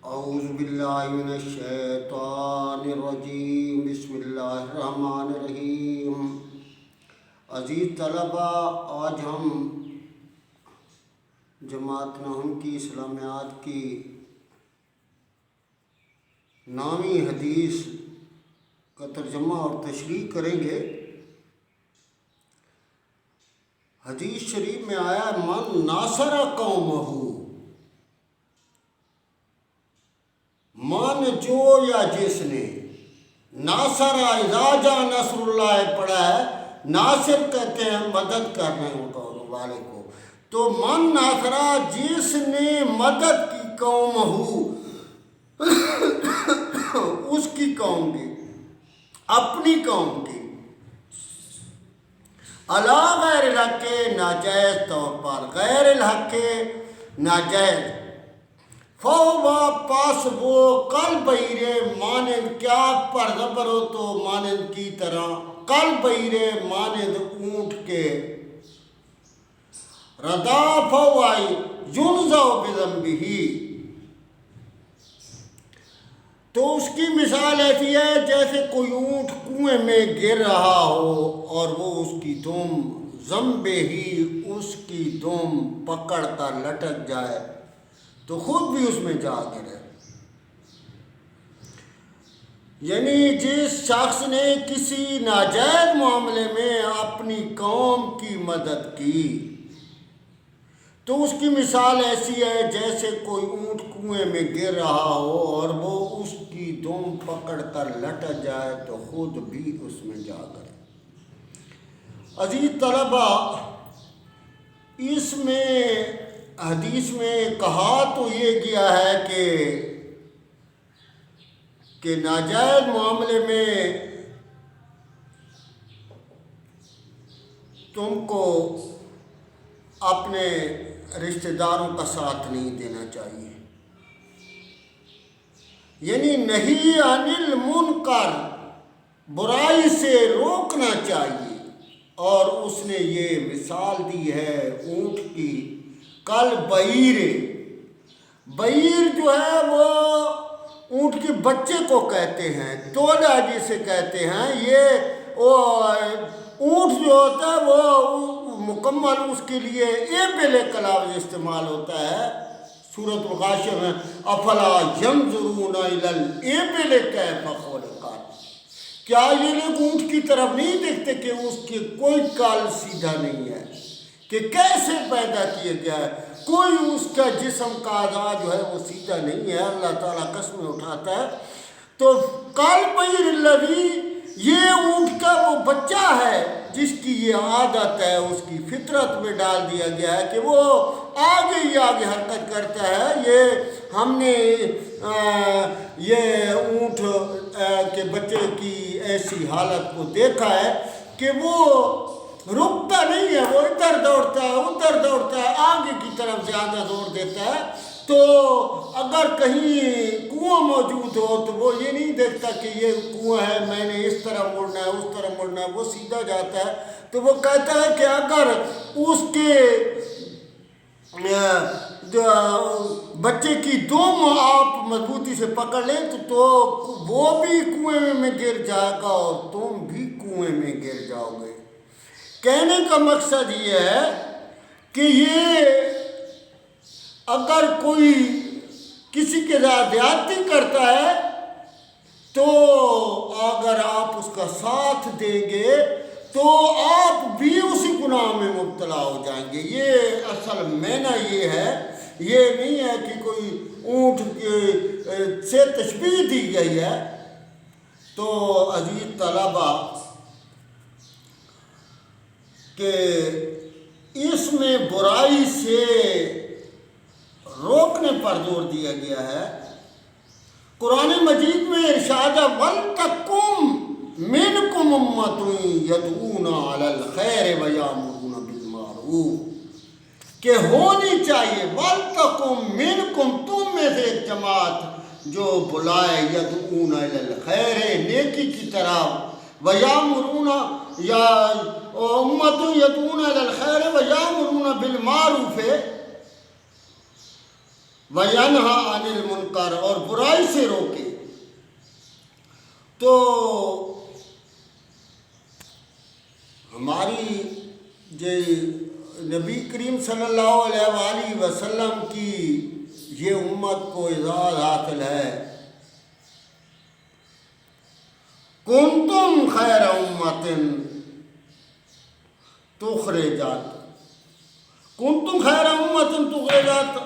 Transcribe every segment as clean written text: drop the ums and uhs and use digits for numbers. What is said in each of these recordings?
اعوذ باللہ من الشیطان الرجیم، بسم اللہ الرحمن الرحیم۔ عزیز طلبہ، آج ہم جماعت نہم کی اسلامیات کی 9ویں حدیث کا ترجمہ اور تشریح کریں گے۔ حدیث شریف میں آیا من ناصر قومہ، من جو یا جس نے، ناصر اذا جاء نصر اللہ پڑھا ہے، ناصر کہتے ہیں مدد کرنے والے کو، تو من ناصرہ جس نے مدد کی قوم ہو، اس کی قوم کی، اپنی قوم کی، علی غیر الحق، ناجائز طور پر، غیر الحق ناجائز، فَوَا پاس وہ کل بہیرے مانند، کیا پر زبر ہو تو مانند کی طرح، کل بہیرے مانند اونٹ کے، ردا فوائی یونزع بذنبہ، تو اس کی مثال ایسی ہے جیسے کوئی اونٹ کنویں میں گر رہا ہو اور وہ اس کی دم، ذنبہ ہی اس کی دم پکڑ کر لٹک جائے تو خود بھی اس میں جا گرے۔ یعنی جس شخص نے کسی ناجائز معاملے میں اپنی قوم کی مدد کی تو اس کی مثال ایسی ہے جیسے کوئی اونٹ کنویں میں گر رہا ہو اور وہ اس کی دم پکڑ کر لٹک جائے تو خود بھی اس میں جا گرے۔ عزیز طلبہ، اس میں حدیث میں کہا تو یہ گیا ہے کہ ناجائز معاملے میں تم کو اپنے رشتہ داروں کا ساتھ نہیں دینا چاہیے، یعنی نہیں عن المنکر، برائی سے روکنا چاہیے۔ اور اس نے یہ مثال دی ہے اونٹ کی، کل بعیر، بعیر جو ہے وہ اونٹ کے بچے کو کہتے ہیں، تولا جسے کہتے ہیں۔ یہ اونٹ جو ہوتا ہے وہ مکمل اس کے لیے ایبل کا لفظ استعمال ہوتا ہے۔ سورۃ الغاشیہ میں افلا ینظرون الی الابل کیف خلقت، کیا یہ لوگ اونٹ کی طرف نہیں دیکھتے کہ اس کے کوئی کال سیدھا نہیں ہے، کہ کیسے پیدا کیا گیا ہے، کوئی اس کا جسم کا اعضاء جو ہے وہ سیدھا نہیں ہے۔ اللہ تعالیٰ قسمیں اٹھاتا ہے۔ تو کال بعیر الذی، یہ اونٹ کا وہ بچہ ہے جس کی یہ عادت ہے، اس کی فطرت میں ڈال دیا گیا ہے کہ وہ آگے ہی آگے حرکت کرتا ہے۔ یہ ہم نے یہ اونٹ کے بچے کی ایسی حالت کو دیکھا ہے کہ وہ رکتا نہیں ہے، وہ ادھر دوڑتا ہے ادھر دوڑتا ہے، آگے کی طرف زیادہ زور دیتا ہے۔ تو اگر کہیں کنواں موجود ہو تو وہ یہ نہیں دیکھتا کہ یہ کنواں ہے، میں نے اس طرح مڑنا ہے اس طرح مڑنا ہے، وہ سیدھا جاتا ہے۔ تو وہ کہتا ہے کہ اگر اس کے بچے کی دم آپ مضبوطی سے پکڑ لیں تو وہ بھی کنویں میں گر جائے گا اور تم بھی کنویں میں گر جاؤ گے۔ کہنے کا مقصد یہ ہے کہ یہ اگر کوئی کسی کے ساتھ زیادتی کرتا ہے تو اگر آپ اس کا ساتھ دیں گے تو آپ بھی اسی گناہ میں مبتلا ہو جائیں گے۔ یہ اصل معنی یہ ہے، یہ نہیں ہے کہ کوئی اونٹ سے تشبیہ دی گئی ہے۔ تو عزیز طلبہ، کہ اس میں برائی سے روکنے پر زور دیا گیا ہے۔ قرآن مجید میں ارشاد ہے وَلْتَکُم مِّنکُم أُمَّةٌ یدعون علی الخیر ویأمرون بالمعروف، کہ ہونی چاہیے وَلْتَکُم مِّنکُم، تم میں سے ایک جماعت جو بلائے، یدعون علی الخیر، نیکی کی طرف، ویأمرون، یا أُمَّةٌ یدعون علی الخیر ویأمرون بالمعروف، وَيَنْهَا عَنِ الْمُنْكَرِ اور برائی سے روکے. تو ہماری جو نبی کریم صلی اللہ علیہ وآلہ وسلم کی یہ امت کو اعزاز حاصل ہے. کنتم خیر امت تخرجت، کنتم خیر امت تخرجت،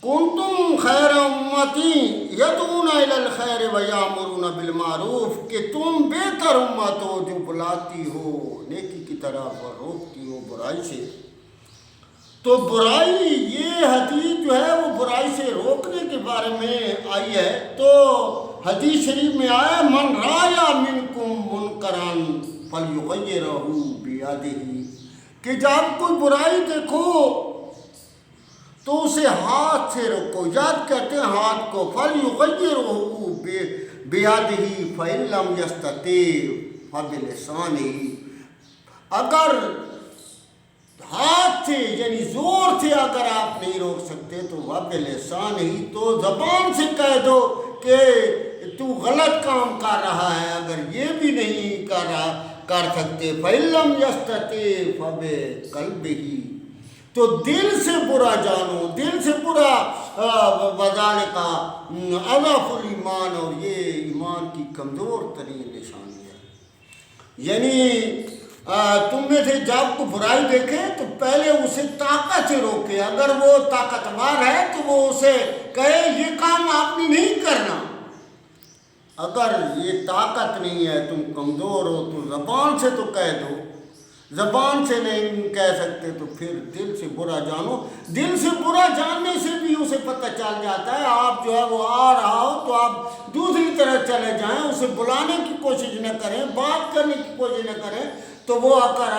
کنتم خیر امتی یدعون الی الخیر ویامرون بالمعروف، کہ تم بہتر امت ہو جو بلاتی ہو نیکی کی طرف اور روکتی ہو برائی سے. تو برائی، یہ حدیث جو ہے وہ برائی سے روکنے کے بارے میں آئی ہے. تو حدیث شریف میں آیا من رایا منکم منکرا فلیغیرہ بیدہ، کہ جب کوئی برائی دیکھو تو اسے ہاتھ سے روکو. یاد کرتے ہیں ہاتھ کو. فلیغیرہ بیدہ فإن لم یستطع فبلسانہ، اگر ہاتھ سے یعنی زور سے اگر آپ نہیں روک سکتے تو وبلسانہ، تو زبان سے کہہ دو کہ تو غلط کام کر رہا ہے. اگر یہ بھی نہیں کر سکتے فإن لم یستطع فبقلبہ، تو دل سے برا جانو، دل سے برا. وذالک اضعف الایمان، اور یہ ایمان کی کمزور ترین نشانی ہے. یعنی تم میں سے جب کو برائی دیکھے تو پہلے اسے طاقت سے روکے. اگر وہ طاقتور ہے تو وہ اسے کہے یہ کام آپ نے نہیں کرنا. اگر یہ طاقت نہیں ہے، تم کمزور ہو، تو زبان سے تو کہہ دو. زبان سے نہیں کہہ سکتے تو پھر دل سے برا جانو. دل سے برا جاننے سے بھی اسے پتہ چل جاتا ہے. آپ جو ہے وہ آ رہا ہو تو آپ دوسری طرف چلے جائیں، اسے بلانے کی کوشش نہ کریں، بات کرنے کی کوشش نہ کریں. تو وہ اگر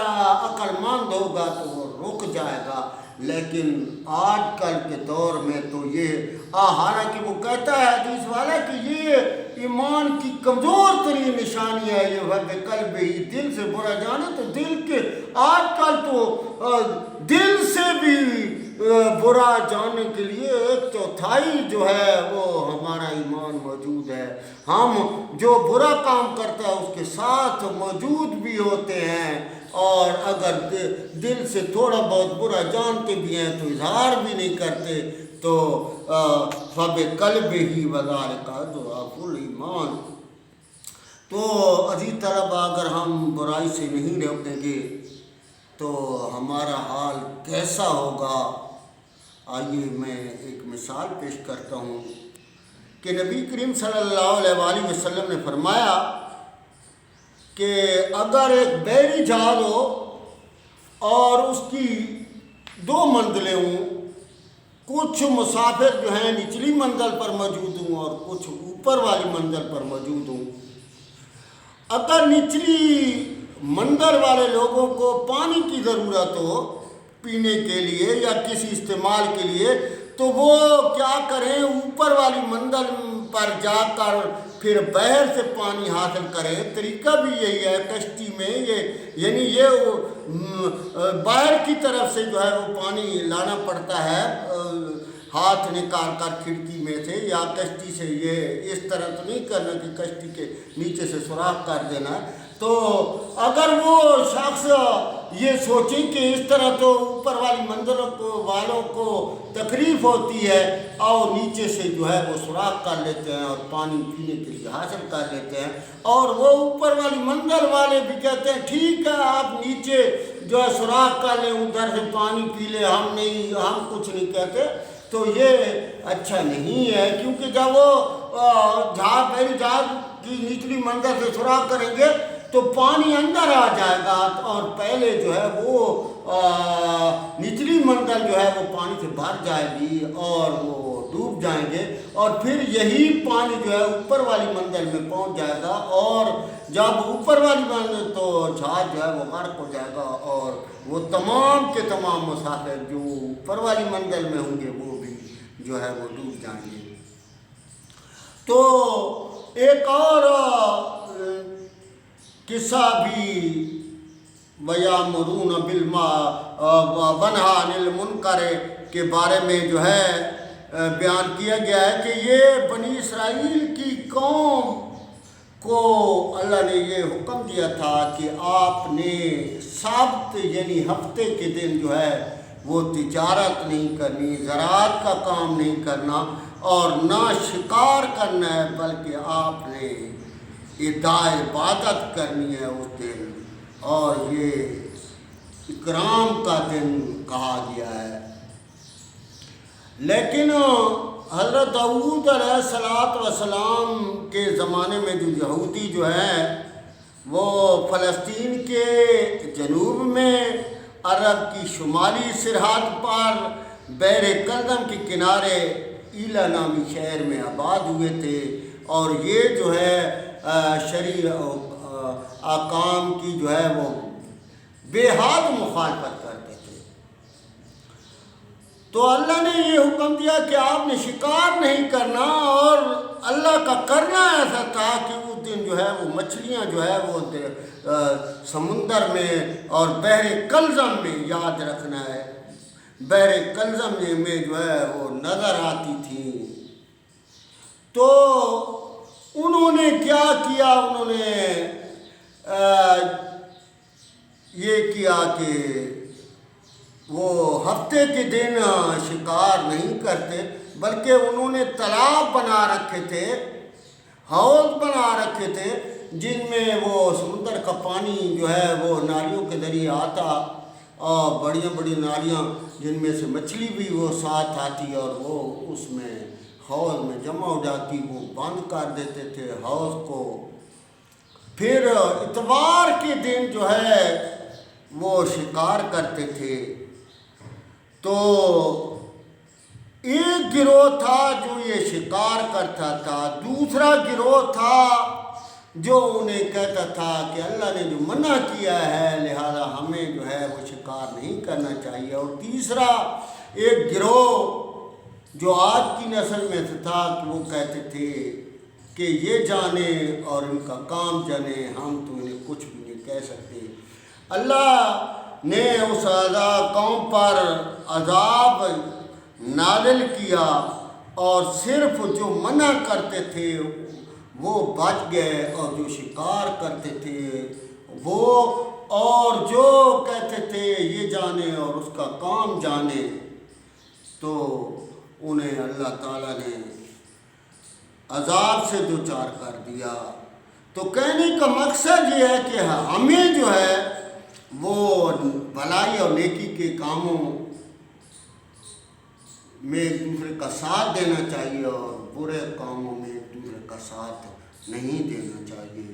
عقل مند ہوگا تو وہ رک جائے گا. لیکن آج کل کے دور میں تو یہ حالانکہ وہ کہتا ہے حدیث والا کہ یہ ایمان کی کمزور ترین نشانی ہے یہ قلب ہی، دل سے برا جانے. تو دل کے آج کل تو دل سے بھی برا جاننے کے لیے 1/4 جو ہے وہ ہمارا ایمان موجود ہے. ہم جو برا کام کرتا ہے اس کے ساتھ موجود بھی ہوتے ہیں، اور اگر دل سے تھوڑا بہت برا جانتے بھی ہیں تو اظہار بھی نہیں کرتے. تو فبقلبہ وذالک اضعف الایمان. تو عزیز طلبہ، اگر ہم برائی سے نہیں روکیں گے تو ہمارا حال کیسا ہوگا؟ آئیے میں ایک مثال پیش کرتا ہوں کہ نبی کریم صلی اللہ علیہ وآلہ وسلم نے فرمایا کہ اگر ایک بحری جہاز ہو اور اس کی 2 منزلیں ہوں، کچھ مسافر جو ہیں نچلی منزل پر موجود ہوں اور کچھ اوپر والی منزل پر موجود ہوں. اگر نچلی منزل والے لوگوں کو پانی کی ضرورت ہو پینے کے لیے یا کسی استعمال کے لیے، تو وہ کیا کریں، اوپر والی منزل پر جا کر پھر بحر سے پانی حاصل کریں. طریقہ بھی یہی ہے کشتی میں، یعنی یہ باہر کی طرف سے جو ہے وہ پانی لانا پڑتا ہے ہاتھ نکال کر کھڑکی میں سے یا کشتی سے. یہ اس طرح تو نہیں کرنا کہ کشتی کے نیچے سے سوراخ کر دینا ہے. تو اگر وہ شخص یہ سوچیں کہ اس طرح تو اوپر والی منزلوں والوں کو تکلیف ہوتی ہے اور نیچے سے جو ہے وہ سوراخ کر لیتے ہیں اور پانی پینے کے لیے حاصل کر لیتے ہیں، اور وہ اوپر والی منزل والے بھی کہتے ہیں ٹھیک ہے آپ نیچے جو ہے سوراخ کر لیں، ادھر سے پانی پی لیں، ہم کچھ نہیں کہتے. تو یہ اچھا نہیں ہے، کیونکہ جب وہ جہاز کی نچلی منزل سے سوراخ کریں گے تو پانی اندر آ جائے گا اور پہلے جو ہے وہ نچلی منزل جو ہے وہ پانی سے بھر جائے گی اور وہ ڈوب جائیں گے، اور پھر یہی پانی جو ہے اوپر والی منزل میں پہنچ جائے گا، اور جب اوپر والی منزل تو جہاز جو ہے وہ غرق ہو جائے گا اور وہ تمام کے تمام مسافر جو اوپر والی منزل میں ہوں گے وہ بھی جو ہے وہ ڈوب جائیں گے. تو ایک اور قصہ بھی وَيَأْمُرُونَ وَيَنْهَوْنَ عَنِ الْمُنْکَرِ کے بارے میں جو ہے بیان کیا گیا ہے کہ یہ بنی اسرائیل کی قوم کو اللہ نے یہ حکم دیا تھا کہ آپ نے سبت یعنی ہفتے کے دن جو ہے وہ تجارت نہیں کرنی، زراعت کا کام نہیں کرنا اور نہ شکار کرنا ہے، بلکہ آپ نے اداء عبادت کرنی ہے اس دن، اور یہ اکرام کا دن کہا گیا ہے۔ لیکن حضرت داؤد علیہ السلام کے زمانے میں جو یہودی جو ہے وہ فلسطین کے جنوب میں عرب کی شمالی سرحد پر بحر کلدم کے کنارے ایلا نامی شہر میں آباد ہوئے تھے، اور یہ جو ہے شرعی احکام کی جو ہے وہ بے حد مخالفت کرتے تھے۔ تو اللہ نے یہ حکم دیا کہ آپ نے شکار نہیں کرنا، اور اللہ کا کرنا ایسا تھا کہ اس دن جو ہے وہ مچھلیاں جو ہے وہ سمندر میں اور بحر کلزم میں، یاد رکھنا ہے بحر کلزم میں جو ہے وہ نظر آتی تھیں۔ تو انہوں نے کیا کیا، انہوں نے یہ کیا کہ وہ ہفتے کے دن شکار نہیں کرتے، بلکہ انہوں نے تالاب بنا رکھے تھے، حوض بنا رکھے تھے، جن میں وہ سمندر کا پانی جو ہے وہ نالیوں کے ذریعے آتا، اور بڑی بڑی نالیاں جن میں سے مچھلی بھی وہ ساتھ آتی اور وہ اس میں حوض میں جمع ہو جاتی، وہ بند کر دیتے تھے حوض کو۔ پھر اتوار کے دن جو ہے وہ شکار کرتے تھے۔ تو ایک گروہ تھا جو یہ شکار کرتا تھا، دوسرا گروہ تھا جو انہیں کہتا تھا کہ اللہ نے جو منع کیا ہے لہذا ہمیں جو ہے وہ شکار نہیں کرنا چاہیے، اور تیسرا ایک گروہ جو آج کی نسل میں تھا کہ وہ کہتے تھے کہ یہ جانے اور ان کا کام جانے، ہم تو انہیں کچھ بھی نہیں کہہ سکتے۔ اللہ نے اس قوم پر عذاب نازل کیا، اور صرف جو منع کرتے تھے وہ بچ گئے، اور جو شکار کرتے تھے وہ، اور جو کہتے تھے یہ جانے اور اس کا کام جانے، تو انہیں اللہ تعالیٰ نے عذاب سے دوچار کر دیا۔ تو کہنے کا مقصد یہ ہے کہ ہمیں جو ہے وہ بھلائی اور نیکی کے کاموں میں ایک دوسرے کا ساتھ دینا چاہیے، اور برے کاموں میں ایک دوسرے کا ساتھ نہیں دینا چاہیے۔